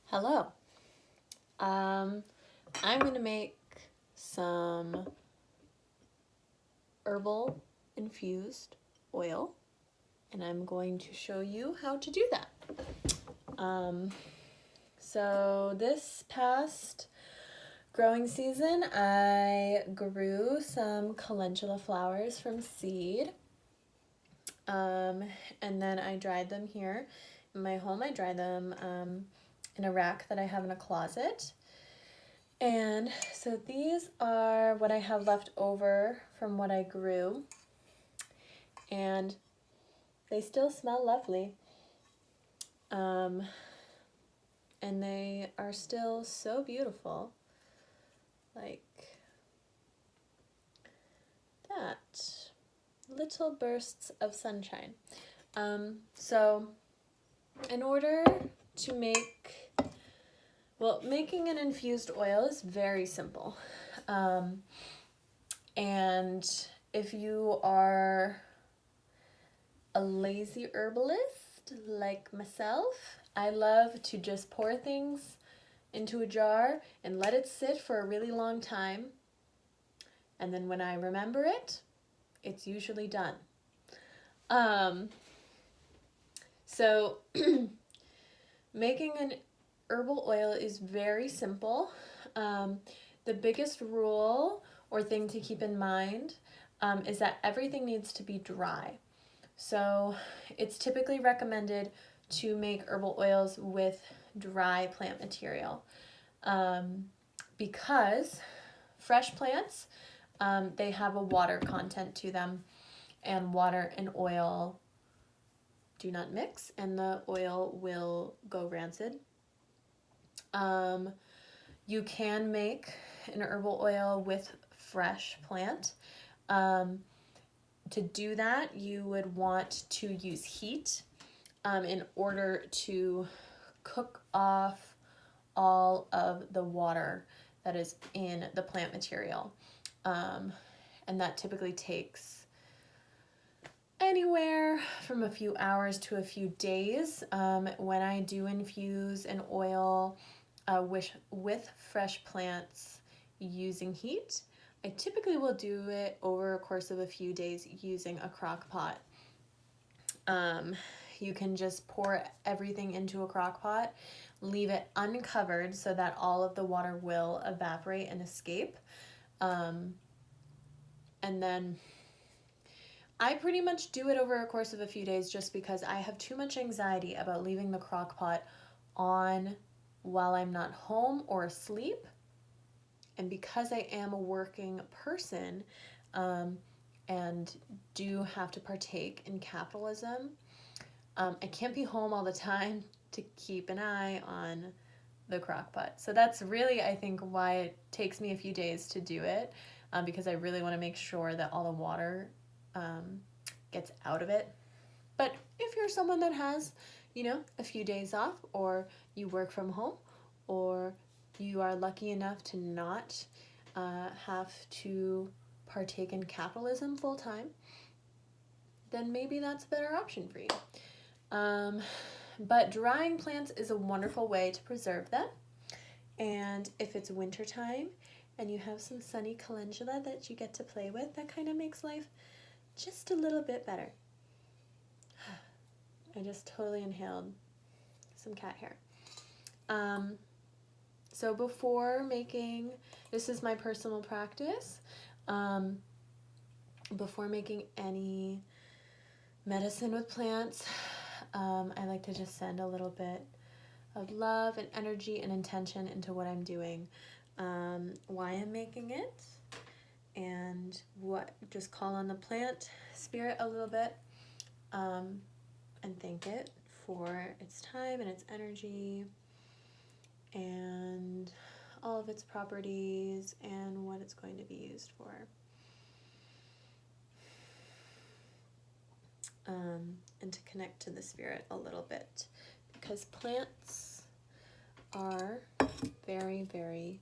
Hello. I'm going to make some herbal infused oil, and I'm going to show you how to do that. So this past growing season, I grew some calendula flowers from seed, and then I dried them here in my home. I dry them in a rack that I have in a closet. And so these are what I have left over from what I grew, and they still smell lovely. And they are still so beautiful, like that. Little bursts of sunshine. So in order to making an infused oil is very simple. And if you are a lazy herbalist like myself, I love to just pour things into a jar and let it sit for a really long time. And then when I remember it, it's usually done. So making an herbal oil is very simple. The biggest rule or thing to keep in mind is that everything needs to be dry. So it's typically recommended to make herbal oils with dry plant material because fresh plants, they have a water content to them, and water and oil do not mix, and the oil will go rancid. You can make an herbal oil with fresh plant. To do that, you would want to use heat in order to cook off all of the water that is in the plant material. And that typically takes anywhere from a few hours to a few days. When I do infuse an oil with fresh plants using heat, I typically will do it over a course of a few days using a crock pot. You can just pour everything into a crock pot, leave it uncovered so that all of the water will evaporate and escape. And then I pretty much do it over a course of a few days just because I have too much anxiety about leaving the crock pot on while I'm not home or asleep. And because I am a working person and do have to partake in capitalism, I can't be home all the time to keep an eye on the crock pot. So that's really, I think, why it takes me a few days to do it, because I really want to make sure that all the water gets out of it. But if you're someone that has, a few days off, or you work from home, or you are lucky enough to not have to partake in capitalism full time, then maybe that's a better option for you. But drying plants is a wonderful way to preserve them. And if it's wintertime and you have some sunny calendula that you get to play with, that kind of makes life just a little bit better. I just totally inhaled some cat hair. So before making, this is my personal practice, before making any medicine with plants, I like to just send a little bit of love and energy and intention into what I'm doing, why I'm making it, and just call on the plant spirit a little bit, and thank it for its time and its energy and all of its properties and what it's going to be used for. And to connect to the spirit a little bit, because plants are very, very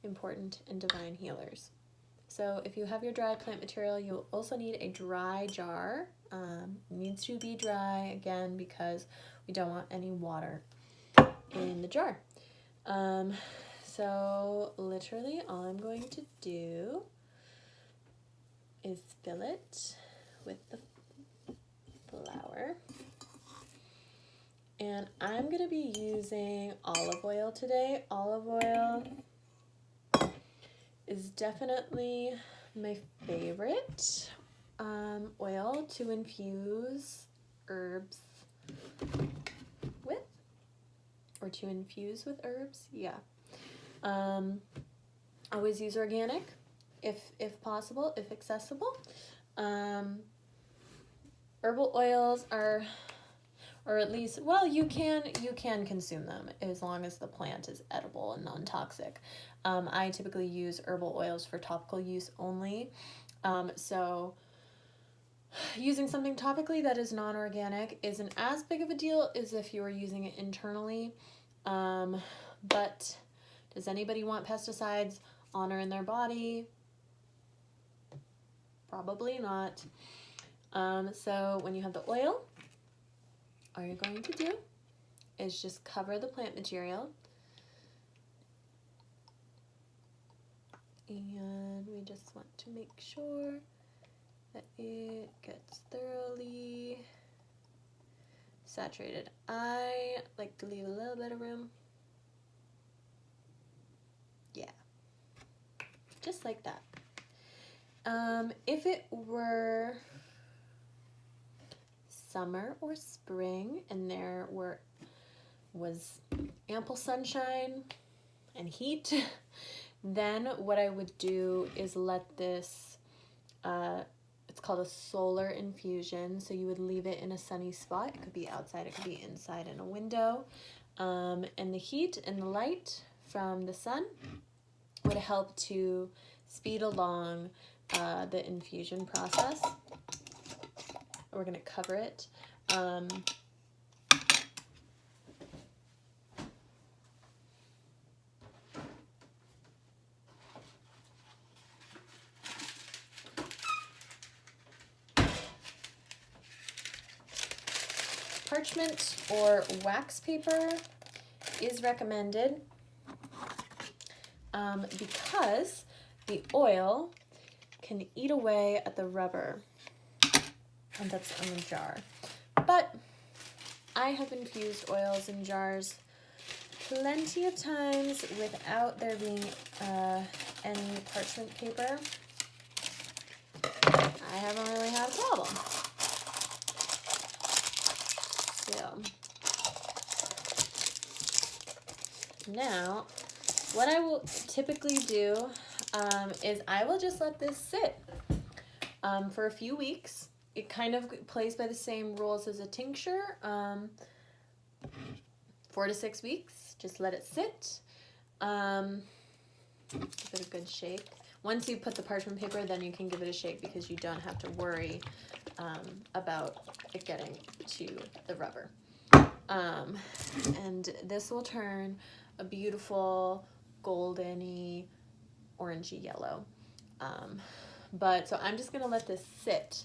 important and divine healers. So if you have your dry plant material, you'll also need a dry jar. It needs to be dry, again, because we don't want any water in the jar. So literally all I'm going to do is fill it with the flour. And I'm going to be using olive oil today. Olive oil is definitely my favorite oil to infuse herbs with, or to infuse with herbs. Yeah. Always use organic if possible, if accessible. Herbal oils are, or at least, well, you can consume them as long as the plant is edible and non-toxic. I typically use herbal oils for topical use only. So using something topically that is non-organic isn't as big of a deal as if you were using it internally. But does anybody want pesticides on or in their body? Probably not. So when you have the oil, all you're going to do is just cover the plant material. And we just want to make sure that it gets thoroughly saturated. I like to leave a little bit of room. Yeah, just like that. If it were summer or spring and there was ample sunshine and heat, then what I would do is let this, it's called a solar infusion, so you would leave it in a sunny spot. It could be outside, it could be inside in a window, and the heat and the light from the sun would help to speed along the infusion process. We're going to cover it. Parchment or wax paper is recommended because the oil can eat away at the rubber and that's in the jar. But I have infused oils in jars plenty of times without there being any parchment paper. I haven't really had a problem. So now what I will typically do is I will just let this sit for a few weeks. It kind of plays by the same rules as a tincture. 4 to 6 weeks, just let it sit. Give it a good shake. Once you put the parchment paper, then you can give it a shake because you don't have to worry about it getting to the rubber. And this will turn a beautiful golden-y, orangey yellow. But so I'm just gonna let this sit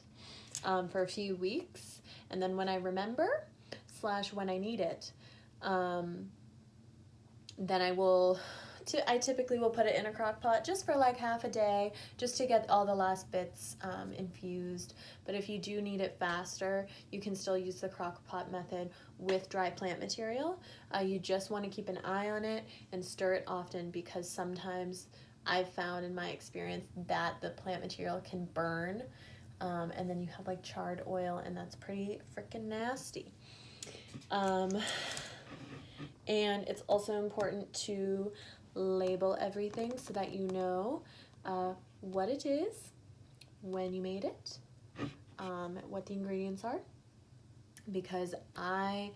for a few weeks, and then when I remember / when I need it, then I typically will put it in a crock pot just for like half a day, just to get all the last bits infused. But if you do need it faster, you can still use the crock pot method with dry plant material. You just want to keep an eye on it and stir it often, because sometimes I've found in my experience that the plant material can burn, and then you have like charred oil, and that's pretty freaking nasty. And it's also important to label everything so that you know what it is, when you made it, what the ingredients are, because I've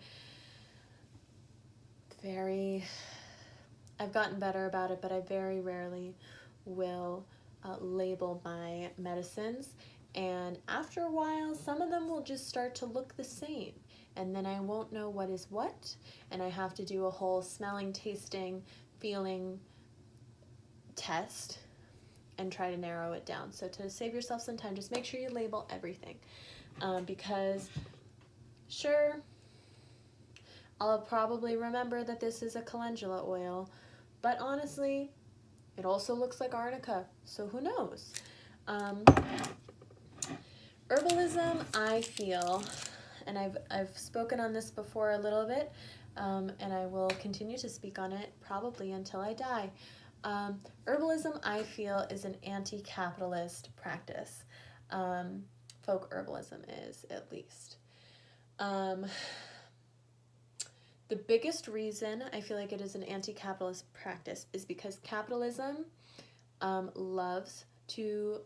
gotten better about it, but I very rarely will label my medicines, and after a while some of them will just start to look the same, and then I won't know what is what, and I have to do a whole smelling, tasting, feeling test and try to narrow it down. So to save yourself some time, just make sure you label everything, because sure, I'll probably remember that this is a calendula oil, but honestly, it also looks like arnica, so who knows? Herbalism, I feel, and I've spoken on this before a little bit, and I will continue to speak on it probably until I die. Herbalism, I feel, is an anti-capitalist practice. Folk herbalism is, at least. The biggest reason I feel like it is an anti-capitalist practice is because capitalism loves to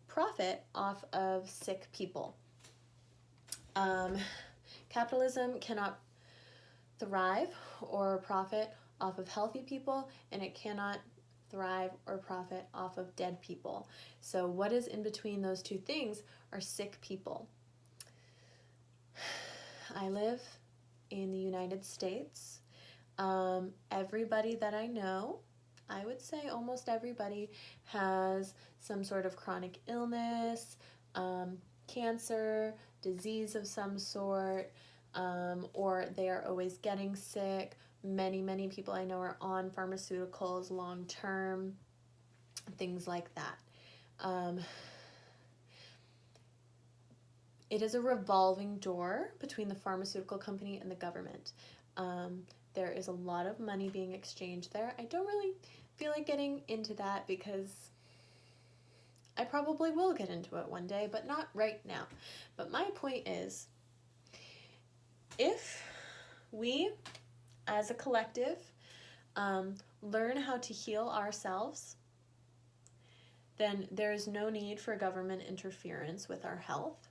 profit off of sick people. Capitalism cannot thrive or profit off of healthy people, and it cannot thrive or profit off of dead people. So what is in between those two things are sick people. I live in the United States. Everybody that I know, I would say almost everybody, has some sort of chronic illness, cancer, disease of some sort, or they are always getting sick. Many people I know are on pharmaceuticals long term, things like that. It is a revolving door between the pharmaceutical company and the government. There is a lot of money being exchanged there. I don't really feel like getting into that because I probably will get into it one day, but not right now. But my point is, if we, as a collective, learn how to heal ourselves, then there is no need for government interference with our health.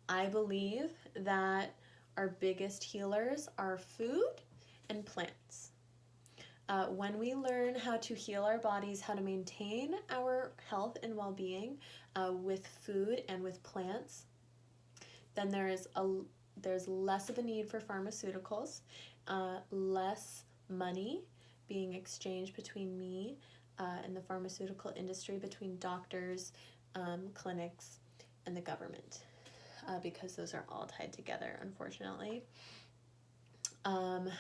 I believe that our biggest healers are food and plants. When we learn how to heal our bodies, how to maintain our health and well-being with food and with plants, then there's less of a need for pharmaceuticals, less money being exchanged between me and the pharmaceutical industry, between doctors, clinics, and the government, because those are all tied together, unfortunately. The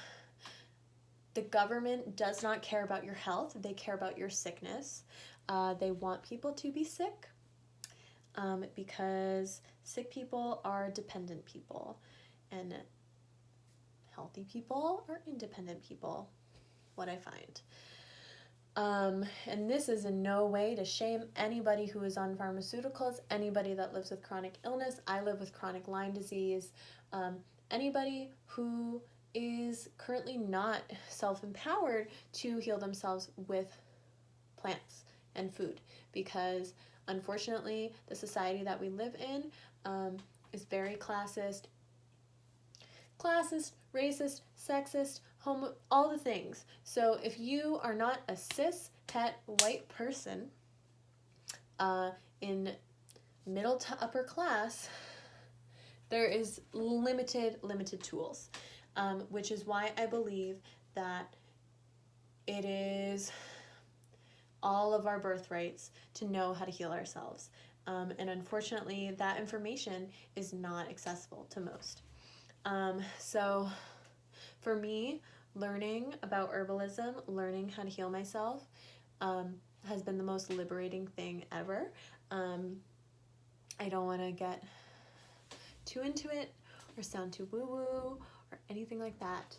government does not care about your health. They care about your sickness. They want people to be sick because sick people are dependent people, and healthy people are independent people, what I find. And this is in no way to shame anybody who is on pharmaceuticals, anybody that lives with chronic illness. I live with chronic Lyme disease. Anybody who is currently not self-empowered to heal themselves with plants and food, because unfortunately the society that we live in is very classist, racist, sexist, all the things. So if you are not a cis, het, white person in middle to upper class, there is limited tools, which is why I believe that it is all of our birthrights to know how to heal ourselves. And unfortunately, that information is not accessible to most. So for me, learning about herbalism, learning how to heal myself, has been the most liberating thing ever. I don't want to get too into it or sound too woo-woo or anything like that.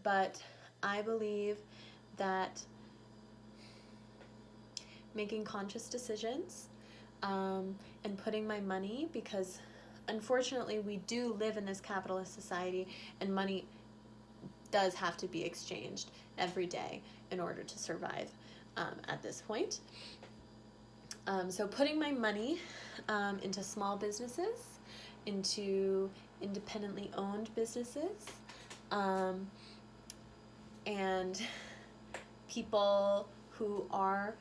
But I believe that making conscious decisions and putting my money, because unfortunately we do live in this capitalist society and money does have to be exchanged every day in order to survive at this point. So putting my money into small businesses, into independently owned businesses, and people who are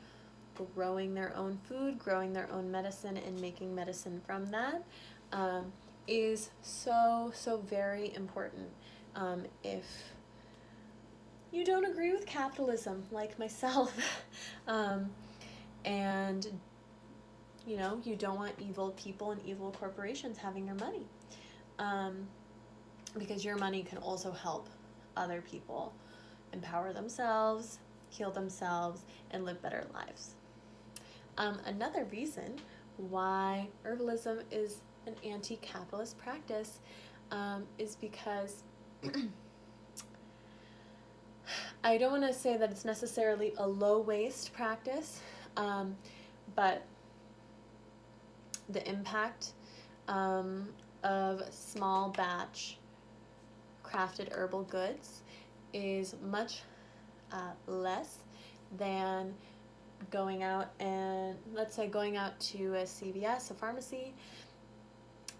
growing their own food, growing their own medicine, and making medicine from that is so very important. If you don't agree with capitalism, like myself, and you don't want evil people and evil corporations having your money, because your money can also help other people empower themselves, heal themselves, and live better lives. Another reason why herbalism is an anti-capitalist practice is because I don't want to say that it's necessarily a low-waste practice, but the impact of small batch crafted herbal goods is much less than going out and, let's say, going out to a CVS, a pharmacy,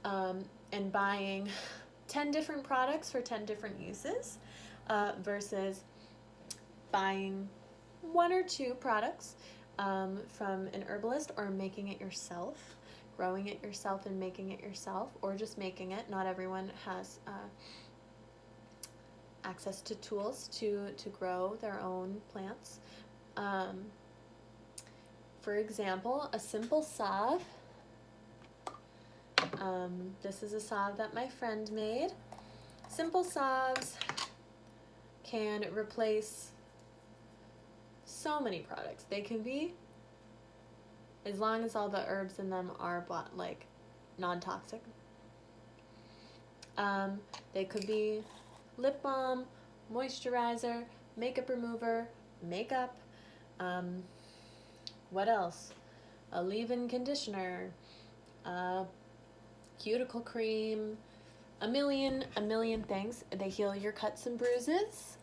and buying 10 different products for 10 different uses versus buying 1 or 2 products from an herbalist, or making it yourself, growing it yourself and making it yourself, or just making it. Not everyone has access to tools to grow their own plants. For example, a simple salve. This is a salve that my friend made. Simple salves can replace so many products. They can be, as long as all the herbs in them are like non-toxic. They could be lip balm, moisturizer, makeup remover, makeup, what else? A leave-in conditioner, cuticle cream, a million things. They heal your cuts and bruises,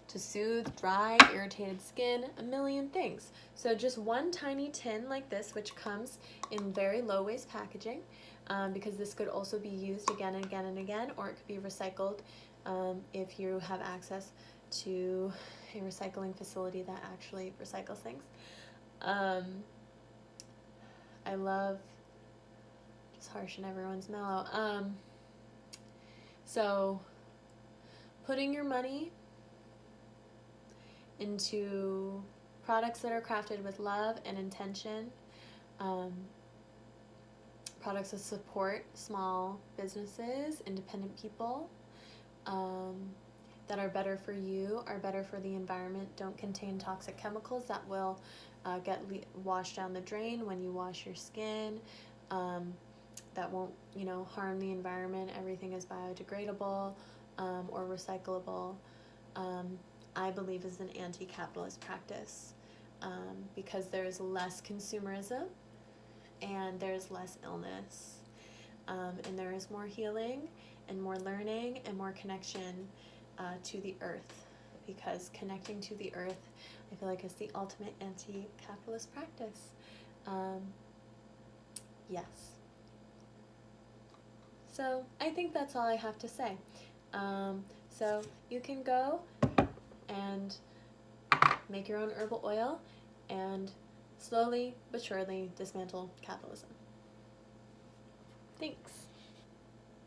to soothe dry, irritated skin, a million things. So just one tiny tin like this, which comes in very low waste packaging, because this could also be used again and again and again, or it could be recycled if you have access to a recycling facility that actually recycles things. I love just harshing everyone's mellow. So putting your money into products that are crafted with love and intention, products that support small businesses, independent people, that are better for you, are better for the environment, don't contain toxic chemicals that will get washed down the drain when you wash your skin, that won't, harm the environment. Everything is biodegradable or recyclable. I believe is an anti-capitalist practice because there's less consumerism and there's less illness, and there is more healing and more learning and more connection to the earth, because connecting to the earth, I feel like, is the ultimate anti-capitalist practice. Yes. So I think that's all I have to say. So you can go and make your own herbal oil and slowly but surely dismantle capitalism. Thanks.